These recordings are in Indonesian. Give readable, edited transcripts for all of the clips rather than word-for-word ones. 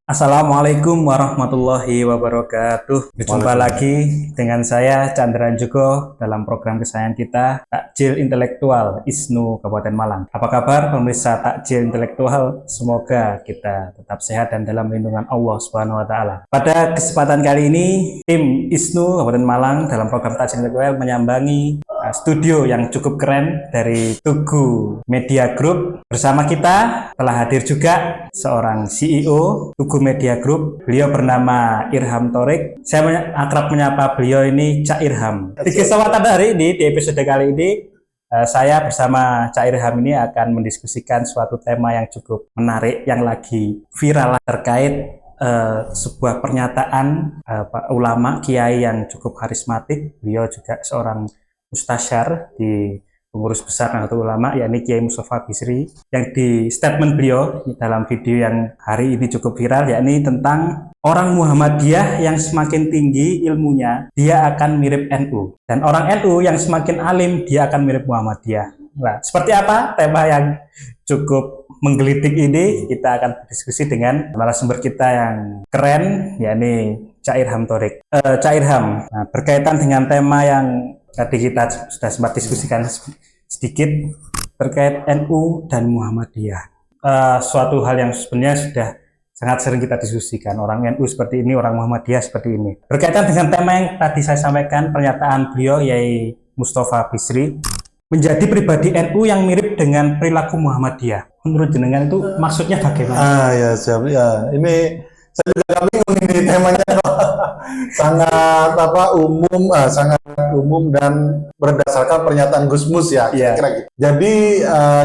Assalamualaikum warahmatullahi wabarakatuh. Berjumpa lagi dengan saya Chandra Jugo dalam program kesayangan kita Takjil Intelektual ISNU Kabupaten Malang. Apa kabar pemirsa Takjil Intelektual? Semoga kita tetap sehat dan dalam lindungan Allah Subhanahu wa taala. Pada kesempatan kali ini tim ISNU Kabupaten Malang dalam program Takjil Intelektual menyambangi studio yang cukup keren dari Tugu Media Group. Bersama kita telah hadir juga seorang CEO Tugu Media Group. Beliau bernama Irham Thorik. Saya akrab menyapa beliau ini Cak Irham. Di kesempatan hari ini, di episode kali ini, saya bersama Cak Irham ini akan mendiskusikan suatu tema yang cukup menarik, yang lagi viral terkait sebuah pernyataan ulama kiai yang cukup karismatik. Beliau juga seorang mustasyar di pengurus besar Nahdlatul Ulama, yakni Kiai Mustafa Bisri, yang di statement beliau dalam video yang hari ini cukup viral, yakni tentang orang Muhammadiyah yang semakin tinggi ilmunya dia akan mirip NU, dan orang NU yang semakin alim dia akan mirip Muhammadiyah. Nah, seperti apa tema yang cukup menggelitik ini? Kita akan berdiskusi dengan narasumber kita yang keren, yakni Cak Irham Thorik. Cak Irham, nah, berkaitan dengan tema yang tadi kita sudah sempat diskusikan sedikit terkait NU dan Muhammadiyah. Suatu hal yang sebenarnya sudah sangat sering kita diskusikan. Orang NU seperti ini, orang Muhammadiyah seperti ini. Berkaitan dengan tema yang tadi saya sampaikan, pernyataan beliau Yai Mustafa Bisri, menjadi pribadi NU yang mirip dengan perilaku Muhammadiyah. Menurut jenengan itu maksudnya bagaimana? Ya siap ya. Ini saya juga bingung ini temanya. sangat sangat umum dan berdasarkan pernyataan Gus Mus ya, kira-kira gitu. Jadi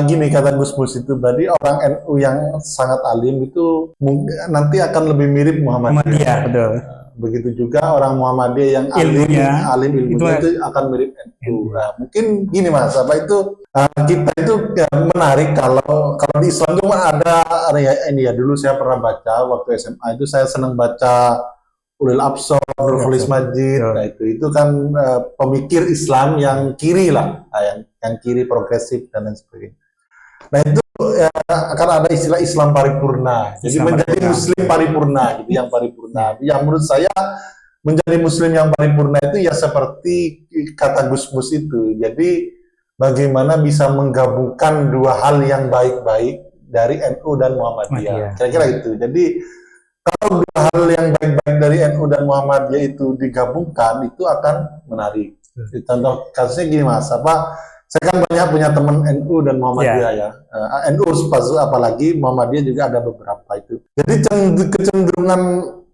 gini kata Gus Mus itu, berarti orang NU yang sangat alim itu nanti akan lebih mirip Muhammadiyah. Betul. Begitu juga orang Muhammadiyah yang alim ilmunya itu akan mirip NU. Nah, mungkin gini Mas, kita itu menarik kalau di Islam itu ada ini ya, dulu saya pernah baca waktu SMA itu, saya senang baca Ulil Absor, Nurholis Majid. Nah, itu kan pemikir Islam yang kiri lah, yang kiri progresif dan lain sebagainya. Nah, itu akan ada istilah Islam paripurna. Jadi menjadi Muslim paripurna, gitu, yang paripurna. Yang menurut saya menjadi Muslim yang paripurna itu ya seperti kata Gus Mus itu. Jadi bagaimana bisa menggabungkan dua hal yang baik-baik dari NU dan Muhammadiyah. Kira-kira itu. Jadi kalau dua hal yang baik-baik dari NU dan Muhammadiyah itu digabungkan, itu akan menarik. Contoh kasusnya gini Mas, saya kan banyak punya teman NU dan Muhammadiyah ya. NU apalagi, Muhammadiyah juga ada beberapa itu. Jadi kecenderungan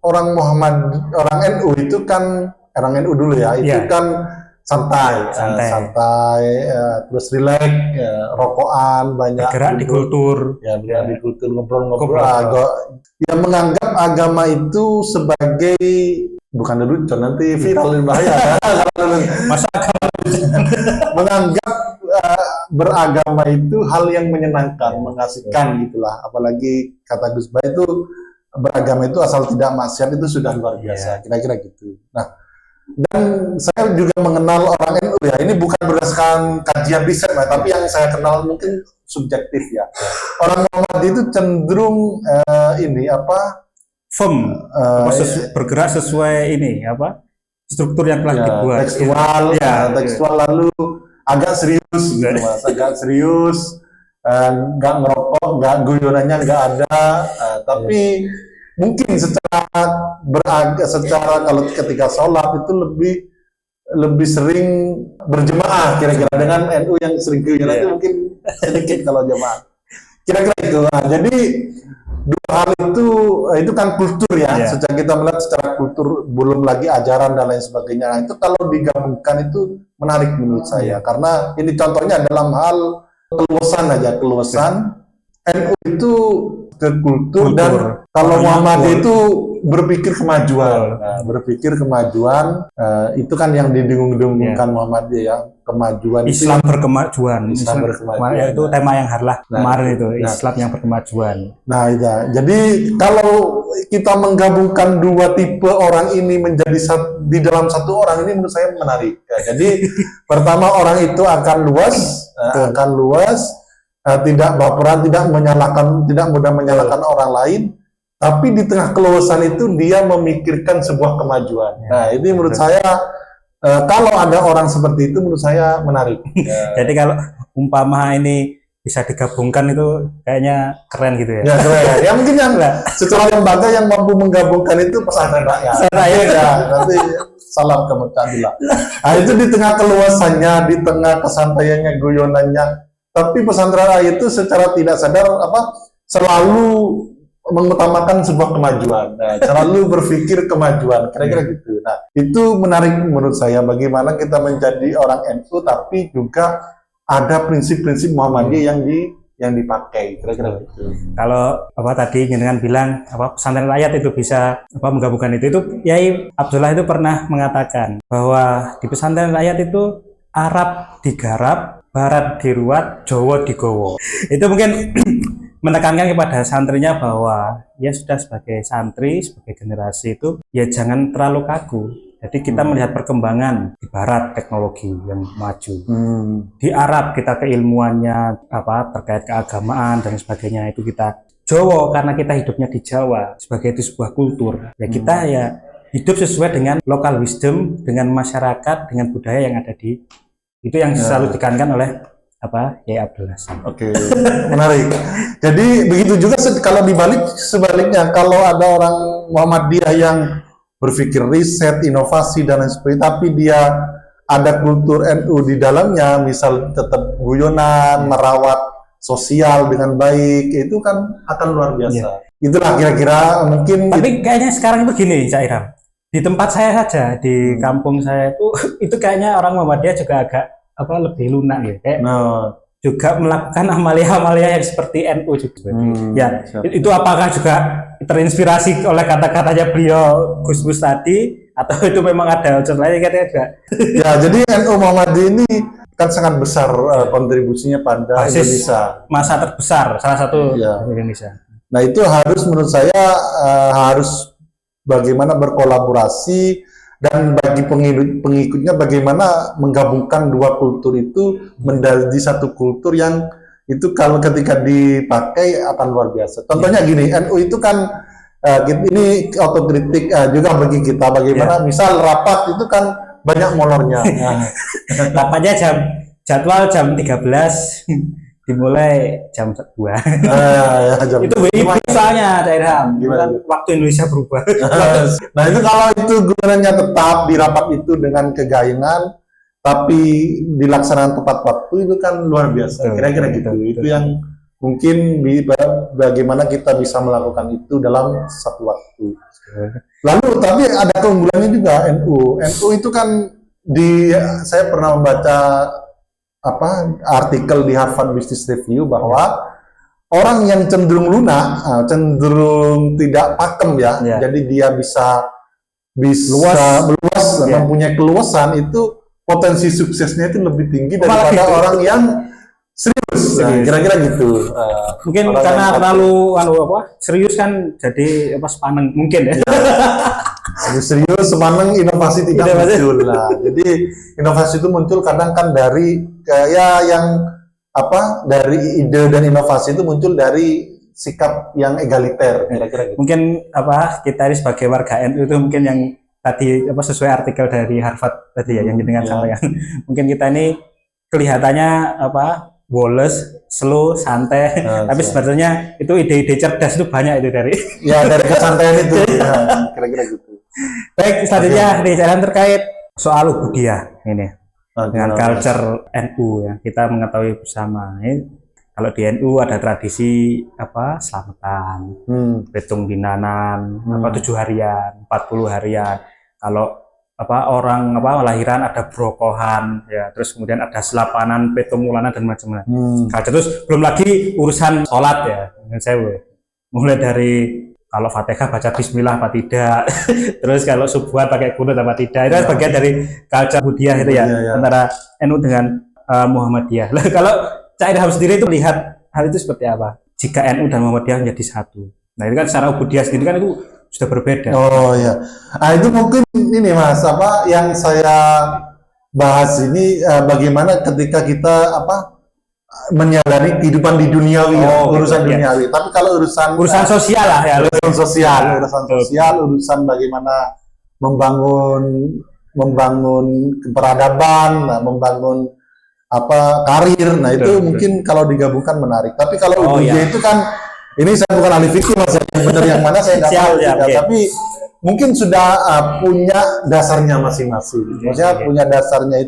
orang NU itu kan, orang NU dulu ya, itu kan santai, terus rileks, rokokan, banyak bergerak di kultur, di kultur, ngobrol-ngobrol, yang menganggap agama itu sebagai bukan lelucon, nanti viral bahaya. Masa agama menganggap beragama itu hal yang menyenangkan, mengasihkan gitulah. Apalagi kata Gus Bah itu, beragama itu asal tidak maksiat itu sudah luar biasa, kira-kira gitu. Nah, dan saya juga mengenal orang NU ya, ini bukan berdasarkan kajian riset lah, tapi yang saya kenal mungkin subjektif ya. Orang Muhammadiyah itu cenderung firm, bergerak sesuai struktur yang telah dibuat. Tekstual lalu agak serius gitu Mas, agak serius, nggak ngerokok, nggak guyonannya nggak ada, tapi mungkin secara kalau ketika sholat itu lebih sering berjemaah, kira-kira dengan NU yang sering guyonan itu mungkin sedikit kalau jemaah, kira-kira itu. Nah, jadi dua hal itu kan kultur ya. Sejak kita melihat secara kultur, belum lagi ajaran dan lain sebagainya. Nah, itu kalau digabungkan itu menarik menurut saya, karena ini contohnya dalam hal keluasan NU itu ke kultur, dan kalau Muhammadiyah itu berpikir kemajuan. Itu kan yang didengung-dengungkan Muhammadiyah ya, kemajuan. Islam berkemajuan. Ya, itu tema yang harlah kemarin itu, Islam yang berkemajuan. Nah, jadi kalau kita menggabungkan dua tipe orang ini menjadi di dalam satu orang, ini menurut saya menarik. Ya, jadi pertama, orang itu akan luas, tidak baperan, tidak mudah menyalahkan orang lain, tapi di tengah keluasan itu dia memikirkan sebuah kemajuan. Nah, ini menurut saya kalau ada orang seperti itu menurut saya menarik. Jadi kalau umpama ini bisa digabungkan itu kayaknya keren gitu ya. Ya keren. Ya mungkin yang secara lembaga yang mampu menggabungkan itu pesantren rakyat. Ya, nanti salam ke Mekah. Nah, itu di tengah keluasannya, di tengah kesantaiannya, guyonannya. Tapi pesantren rakyat itu secara tidak sadar selalu mengutamakan sebuah kemajuan, selalu berpikir kemajuan, kira-kira gitu. Nah, itu menarik menurut saya bagaimana kita menjadi orang NU tapi juga ada prinsip-prinsip Muhammadiyah yang dipakai, kira-kira gitu. Kalau tadi jenengan bilang pesantren rakyat itu bisa menggabungkan itu Yai Abdullah itu pernah mengatakan bahwa di pesantren rakyat itu Arab digarap, Barat diruat, Jawa digowo. Itu mungkin menekankan kepada santrinya bahwa ya sudah sebagai santri, sebagai generasi itu ya jangan terlalu kaku. Jadi kita melihat perkembangan di Barat teknologi yang maju, di Arab kita keilmuannya terkait keagamaan dan sebagainya itu kita Jawa karena kita hidupnya di Jawa sebagai itu sebuah kultur. Ya kita ya hidup sesuai dengan local wisdom, dengan masyarakat, dengan budaya yang ada di itu yang selalu ditekankan oleh Yai Abdullah. Oke, menarik. Jadi begitu juga kalau sebaliknya kalau ada orang Muhammadiyah yang berpikir riset, inovasi dan lain sebagainya, tapi dia ada kultur NU di dalamnya, misal tetap guyonan, merawat sosial dengan baik, itu kan akan luar biasa. Itulah kira-kira mungkin. Tapi kayaknya sekarang itu gini, Cak Iram. Di tempat saya saja, di kampung saya itu kayaknya orang Muhammadiyah juga agak lebih lunak ya, kayak juga melakukan amalia-amalia yang seperti NU juga. Itu apakah juga terinspirasi oleh kata-katanya beliau Gus Mus tadi, atau itu memang ada unsur lain katanya juga? Ya, jadi NU Muhammadiyah ini kan sangat besar kontribusinya pada basis Indonesia. Masa terbesar, salah satu Indonesia. Nah itu harus menurut saya harus bagaimana berkolaborasi dan bagi pengikutnya bagaimana menggabungkan dua kultur itu menjadi satu kultur yang itu kalau ketika dipakai akan luar biasa. Contohnya gini, NU itu kan ini otokritik juga bagi kita bagaimana misal rapat itu kan banyak molornya. Rapatnya jadwal jam 13 dimulai jam 2. Itu misalnya Cairham, waktu Indonesia berubah. Nah itu kalau itu gunanya tetap di rapat itu dengan kegayangan, tapi dilaksanakan tepat waktu itu kan luar biasa. Kira-kira gitu. Itu yang mungkin bagaimana kita bisa melakukan itu dalam satu waktu. Lalu tapi ada keunggulannya juga NU. NU itu kan saya pernah membaca artikel di Harvard Business Review bahwa orang yang cenderung lunak, cenderung tidak pakem jadi dia bisa meluas, mempunyai keluasan, itu potensi suksesnya itu lebih tinggi daripada orang yang serius. Kira-kira gitu. Mungkin karena terlalu serius kan jadi sepaneng mungkin ya. Serius, semaneng, inovasi tidak muncul. Jadi inovasi itu muncul kadang kan dari dari ide dan inovasi itu muncul dari sikap yang egaliter. Kira-kira gitu. Mungkin kita ini sebagai warga NU itu mungkin yang tadi sesuai artikel dari Harvard tadi yang dengan sampaikan. Mungkin kita ini kelihatannya woles, slow, santai, tapi sebenarnya itu ide-ide cerdas itu banyak itu dari dari kesantaian itu. Kira-kira gitu. Baik, selanjutnya jalan terkait soal ubudiyah ini dengan culture NU yang kita mengetahui bersama. Kalau di NU ada tradisi selamatan, petung dinanan, 7 harian, 40 harian. Kalau orang lahiran ada brokohan, ya, terus kemudian ada selapanan, petung mulanan dan macam-macam. Terus belum lagi urusan sholat ya, mulai dari kalau Fatihah baca Bismillah apa tidak, terus kalau subuhan pakai kunut apa tidak, itu bagian dari culture budaya itu antara NU dengan Muhammadiyah. Kalau Cak Irham sendiri itu melihat hal itu seperti apa? Jika NU dan Muhammadiyah menjadi satu, nah itu kan secara budaya sendiri kan itu sudah berbeda. Oh ya, itu mungkin ini Mas, yang saya bahas ini bagaimana ketika kita menyadari kehidupan di duniawi, urusan duniawi. Tapi kalau urusan sosial lah ya, urusan sosial, urusan bagaimana membangun peradaban, membangun karir. Nah, itu mungkin kalau digabungkan menarik. Tapi kalau ubudiyah itu kan, ini saya bukan ahli fikih Mas, yang benar yang mana saya nggak tahu juga. Tapi mungkin sudah punya dasarnya masing-masing. Maksudnya punya dasarnya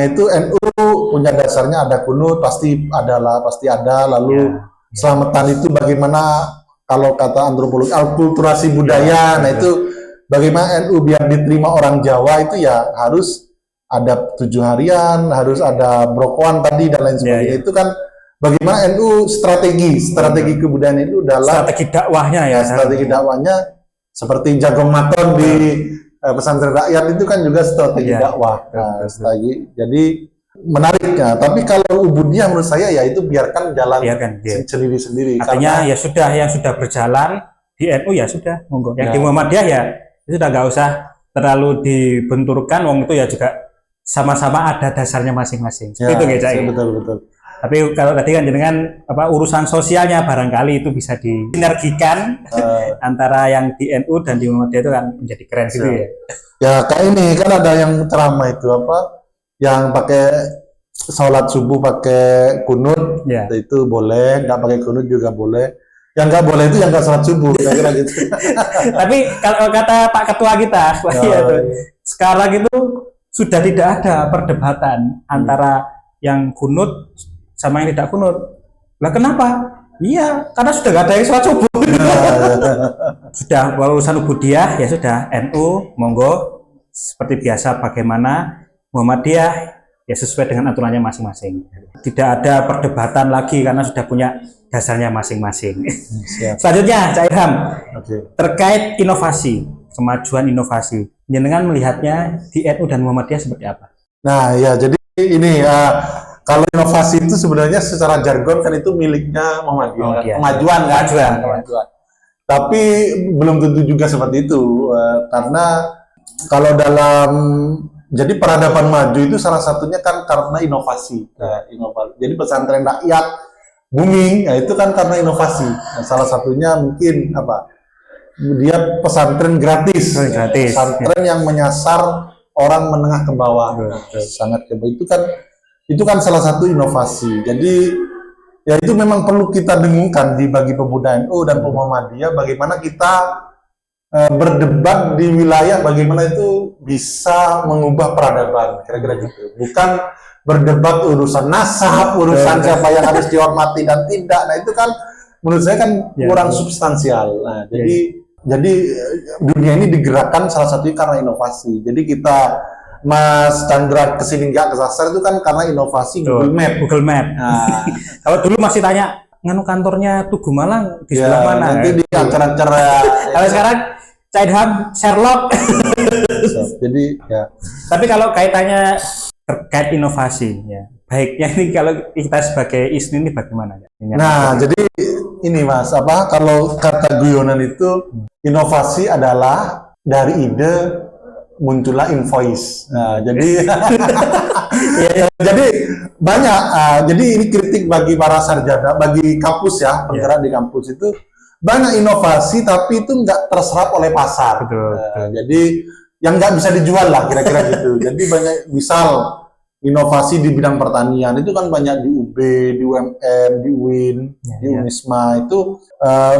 itu NU, punya dasarnya ada kunut, pasti ada, lalu selamatan itu bagaimana, kalau kata antropologi akulturasi budaya. Nah, itu bagaimana NU biar diterima orang Jawa itu ya harus ada 7 harian, harus ada brokoan tadi dan lain sebagainya. Itu kan bagaimana NU strategi kebudayaan itu dalam strategi dakwahnya strategi dakwahnya seperti Jagong Maton di pesantren rakyat itu kan juga strategi dakwah. Strategi. Jadi menariknya. Tapi kalau ubudiyah menurut saya ya itu biarkan jalan sendiri-sendiri. Artinya ya sudah, yang sudah berjalan di NU ya sudah, monggo. Yang di Muhammadiyah ya sudah nggak usah terlalu dibenturkan, wong itu ya juga sama-sama ada dasarnya masing-masing. Itu ya, Cak. Betul. Tapi kalau tadi kan dengan urusan sosialnya barangkali itu bisa disinergikan antara yang di NU dan di Muhammadiyah itu kan menjadi keren gitu ya. Ya kayak ini kan ada yang ceramah itu yang pakai sholat subuh pakai kunut, itu boleh, nggak pakai kunut juga boleh. Yang nggak boleh itu yang nggak sholat subuh, kira-kira gitu. Tapi kalau kata Pak Ketua kita, sekarang itu sudah tidak ada perdebatan antara yang kunut sama yang tidak kunut. Lah kenapa? Iya, karena sudah nggak ada yang sholat subuh. Sudah urusan ubudiyah ya sudah, NU monggo seperti biasa, bagaimana Muhammadiyah ya sesuai dengan aturannya masing-masing. Tidak ada perdebatan lagi karena sudah punya dasarnya masing-masing. Selanjutnya, Cak Ilham, terkait inovasi, kemajuan inovasi, jenengan melihatnya di NU dan Muhammadiyah seperti apa? Nah ya, jadi ini kalau inovasi itu sebenarnya secara jargon kan itu miliknya Muhammadiyah. Kemajuan. Tapi belum tentu juga seperti itu, karena kalau dalam jadi peradaban maju itu salah satunya kan karena inovasi. Jadi pesantren rakyat booming, itu kan karena inovasi. Nah, salah satunya mungkin dia pesantren gratis. Pesantren yang menyasar orang menengah ke bawah. Sangat ke bawah. Itu kan salah satu inovasi. Jadi ya itu memang perlu kita dengungkan bagi pemuda NU dan Muhammadiyah, bagaimana kita berdebat di wilayah bagaimana itu bisa mengubah peradaban, kira-kira gitu. Bukan berdebat urusan nasab, urusan siapa yang harus dihormati dan tidak. Nah, itu kan menurut saya kan kurang substansial. Nah, jadi dunia ini digerakkan salah satunya karena inovasi. Jadi kita Mas Chandra kesini nggak kesasar itu kan karena inovasi Google Map. Nah, kalau dulu masih tanya nganu kantornya Tugu Malang di sebelah mana? Nanti di acara-acara. Kalau sekarang Cak Ilham Sherlock. Jadi ya. Tapi kalau kaitannya terkait inovasi, ya baiknya ini kalau kita sebagai ISNU ini bagaimana? Nah, jadi ini Mas, kalau kata guyonan itu inovasi adalah dari ide muncullah invoice. Nah, jadi jadi banyak. Jadi ini kritik bagi para sarjana, bagi kampus ya, penggerak di kampus itu banyak inovasi tapi itu nggak terserap oleh pasar. Jadi yang nggak bisa dijual lah, kira-kira gitu. Jadi banyak, misal inovasi di bidang pertanian itu kan banyak di UB, di UMM, di UIN, di Unisma itu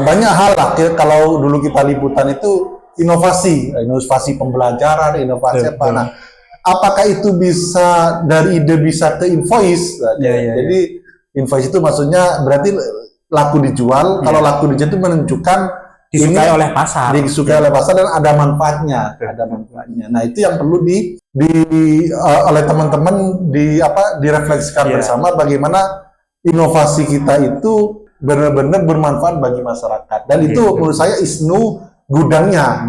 banyak hal lah. Kalau dulu kita liputan itu inovasi pembelajaran, inovasi apa. Nah, apakah itu bisa dari ide bisa ke invoice? Jadi invoice itu maksudnya berarti laku dijual. Kalau laku dijual itu menunjukkan disukai oleh pasar. Disukai oleh pasar dan ada manfaatnya, Nah, itu yang perlu oleh teman-teman direfleksikan bersama, bagaimana inovasi kita itu benar-benar bermanfaat bagi masyarakat. Dan itu menurut saya ISNU gudangnya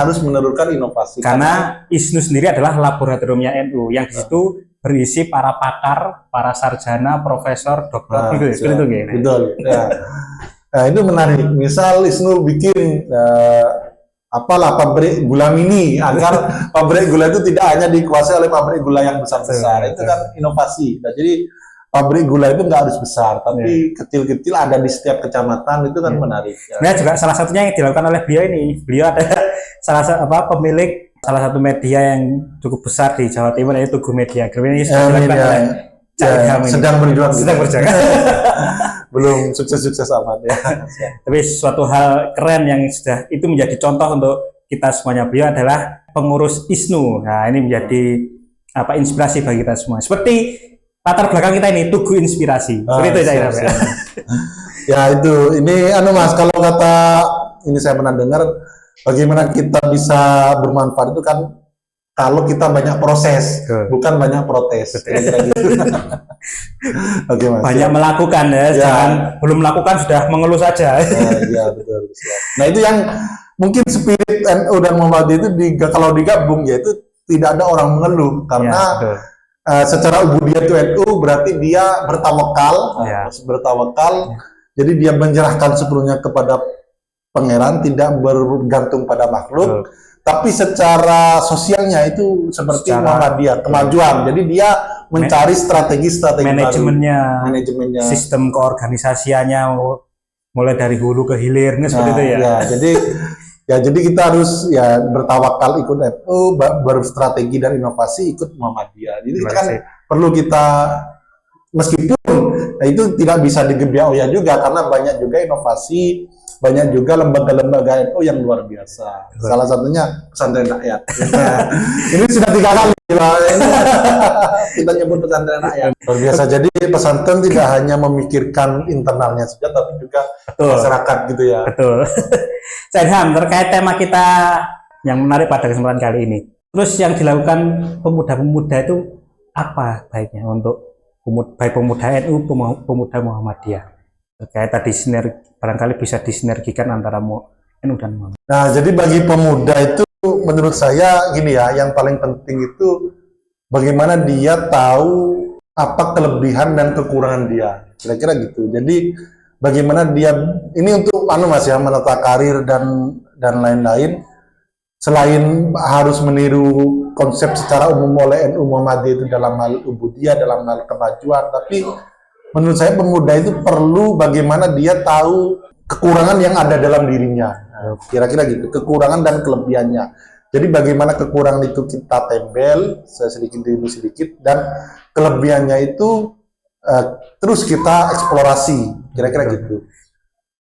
harus menelurkan inovasi. Karena ISNU sendiri adalah laboratoriumnya NU yang di situ berisi para pakar, para sarjana, profesor, dokter, Betul. Nah, itu menarik. Misal ISNU bikin pabrik gula mini agar pabrik gula itu tidak hanya dikuasai oleh pabrik gula yang besar-besar. Itu kan inovasi. Nah, jadi pabrik gula itu nggak harus besar, tapi kecil-kecil ada di setiap kecamatan, itu kan menarik. Ya. Nah, juga salah satunya yang dilakukan oleh beliau ini. Beliau ada pemilik salah satu media yang cukup besar di Jawa Timur, yaitu Tugu Media Group. Ini sudah dilakukan oleh sedang berjuang. Belum sukses-sukses amat ya. Tapi suatu hal keren yang sudah itu menjadi contoh untuk kita semuanya. Beliau adalah pengurus ISNU. Nah, ini menjadi inspirasi bagi kita semua. Seperti latar belakang kita ini, Tugu Inspirasi. Seperti itu ya. Ya itu, ini Mas, kalau kata ini saya pernah dengar, bagaimana kita bisa bermanfaat itu kan kalau kita banyak proses, bukan banyak protes. Kira-kira gitu. Oke, Mas. Banyak melakukan ya, jangan belum melakukan sudah mengeluh saja. Iya, betul. Nah, itu yang mungkin spirit NU dan Muhammadiyah itu kalau digabung, yaitu tidak ada orang mengeluh, karena secara ubudiyah itu NU berarti dia bertawakal, jadi dia menyerahkan sepenuhnya kepada Pangeran, tidak bergantung pada makhluk. Tapi secara sosialnya itu seperti Muhammadiyah, kemajuan. Jadi dia mencari strategi-strategi manajemennya, sistem keorganisasiannya, mulai dari hulu ke hilir, seperti itu ya. Jadi kita harus bertawakal ikut NU, berstrategi dan inovasi ikut Muhammadiyah. Jadi kita kan perlu meskipun itu tidak bisa digebiah juga, karena banyak juga inovasi, banyak juga lembaga-lembaga NU yang luar biasa. Salah satunya pesantren rakyat. Ini sudah 3 kali kita nyebut pesantren rakyat. Luar biasa. Jadi pesantren tidak hanya memikirkan internalnya saja, tapi juga masyarakat gitu ya. Betul. Ilham, terkait tema kita yang menarik pada kesempatan kali ini. Terus yang dilakukan pemuda-pemuda itu apa baiknya untuk baik pemuda NU, pemuda Muhammadiyah? Terkait tadi barangkali bisa disinergikan antara NU dan Muhammadiyah. Nah, jadi bagi pemuda itu menurut saya gini ya, yang paling penting itu bagaimana dia tahu apa kelebihan dan kekurangan dia. Kira-kira gitu. Jadi bagaimana dia ini untuk Mas ya, menata karir dan lain-lain, selain harus meniru konsep secara umum oleh NU Muhammadiyah itu dalam hal ubudiyah, dalam hal kemajuan, tapi menurut saya pemuda itu perlu bagaimana dia tahu kekurangan yang ada dalam dirinya. Kira-kira gitu, kekurangan dan kelebihannya. Jadi bagaimana kekurangan itu kita tempel sedikit demi sedikit, dan kelebihannya itu terus kita eksplorasi. Kira-kira gitu.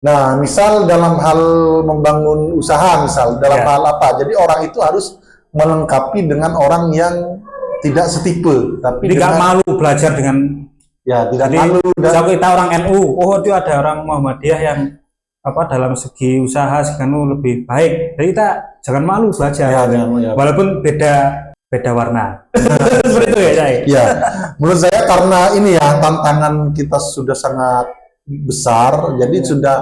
Nah, misal dalam hal membangun usaha, dalam hal apa? Jadi orang itu harus melengkapi dengan orang yang tidak setipe, tapi tidak malu belajar dengan tidak malu. Kalau kita orang NU, itu ada orang Muhammadiyah yang dalam segi usaha sekarang lebih baik. Jadi kita jangan malu belajar, walaupun beda warna. Seperti itu ya, Cai? Ya, menurut saya karena ini ya, tantangan kita sudah sangat besar, jadi sudah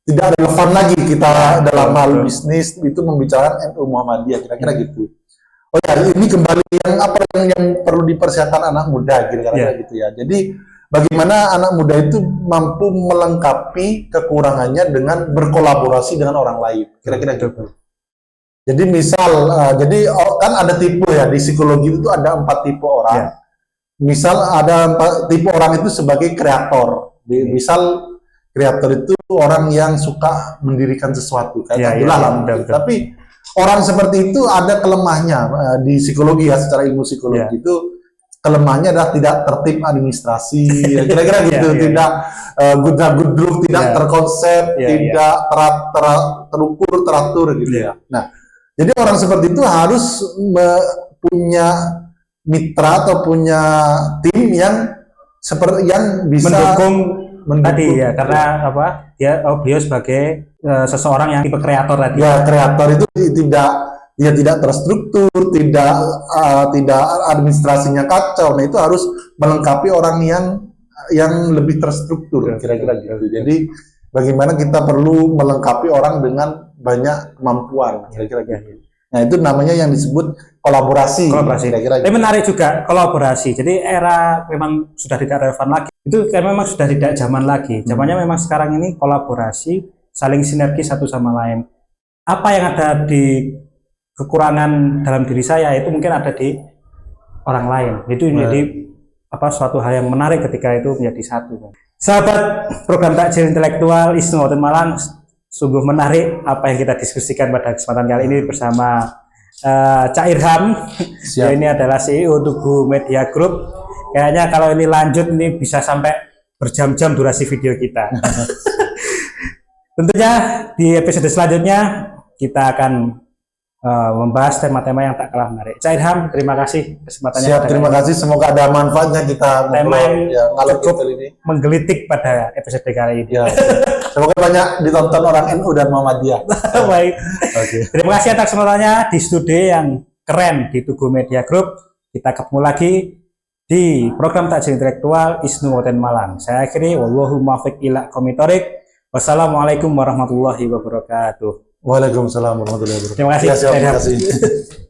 tidak relevan lagi kita dalam hal bisnis itu membicarakan NU Muhammadiyah, kira-kira gitu. Oh ya, ini kembali yang perlu dipersiapkan anak muda, kira-kira gitu ya. Jadi bagaimana anak muda itu mampu melengkapi kekurangannya dengan berkolaborasi dengan orang lain, kira-kira gitu. Jadi misal, kan ada tipe ya, di psikologi itu ada 4 tipe orang. Misal ada 4 tipe orang itu sebagai kreator. Misal kreator itu orang yang suka mendirikan sesuatu, kayak tapi orang seperti itu ada kelemahannya di psikologi ya, secara ilmu psikologi itu kelemahannya adalah tidak tertib administrasi, kira-kira gitu, tidak gudruk, tidak terkonsep, tidak terukur, teratur gitu ya. Nah, jadi orang seperti itu harus punya mitra atau punya tim yang bisa mendukung tadi ya, karena beliau sebagai seseorang yang tipe kreator tadi. Ya, kreator itu tidak terstruktur, tidak administrasinya kacau. Nah, itu harus melengkapi orang yang lebih terstruktur, kira-kira gitu. Jadi bagaimana kita perlu melengkapi orang dengan banyak kemampuan, kira-kira gitu. Nah, itu namanya yang disebut kolaborasi. Kira-kira gitu. Tapi menarik juga kolaborasi. Jadi era memang sudah tidak relevan lagi. Itu kan memang sudah tidak zaman lagi. Zamannya memang sekarang ini kolaborasi, saling sinergi satu sama lain. Apa yang ada di kekurangan dalam diri saya itu mungkin ada di orang lain. Itu menjadi suatu hal yang menarik ketika itu menjadi satu. Sahabat program Takjil Intelektual ISNU Kabupaten Malang, sungguh menarik apa yang kita diskusikan pada kesempatan kali ini bersama Cak Irham. Ini adalah CEO Tugu Media Group. Kayaknya kalau ini lanjut ini bisa sampai berjam-jam durasi video kita. Tentunya di episode selanjutnya kita akan membahas tema-tema yang tak kalah menarik. Cak Irham, terima kasih kesempatannya. Siap, terima kasih. Semoga ada manfaatnya kita tema yang cukup ini menggelitik pada episode kali ini. Ya. Semoga banyak ditonton orang NU dan Muhammadiyah. Baik. Okay. Terima kasih atas kesempatannya di studio yang keren di Tugu Media Group. Kita ketemu lagi di program Takjil Intelektual ISNU Kabupaten Malang. Saya akhiri, wallahu muwaffiq ila aqwamit thoriq. Wassalamualaikum warahmatullahi wabarakatuh. Waalaikumsalam warahmatullahi wabarakatuh. Terima kasih. Terima kasih.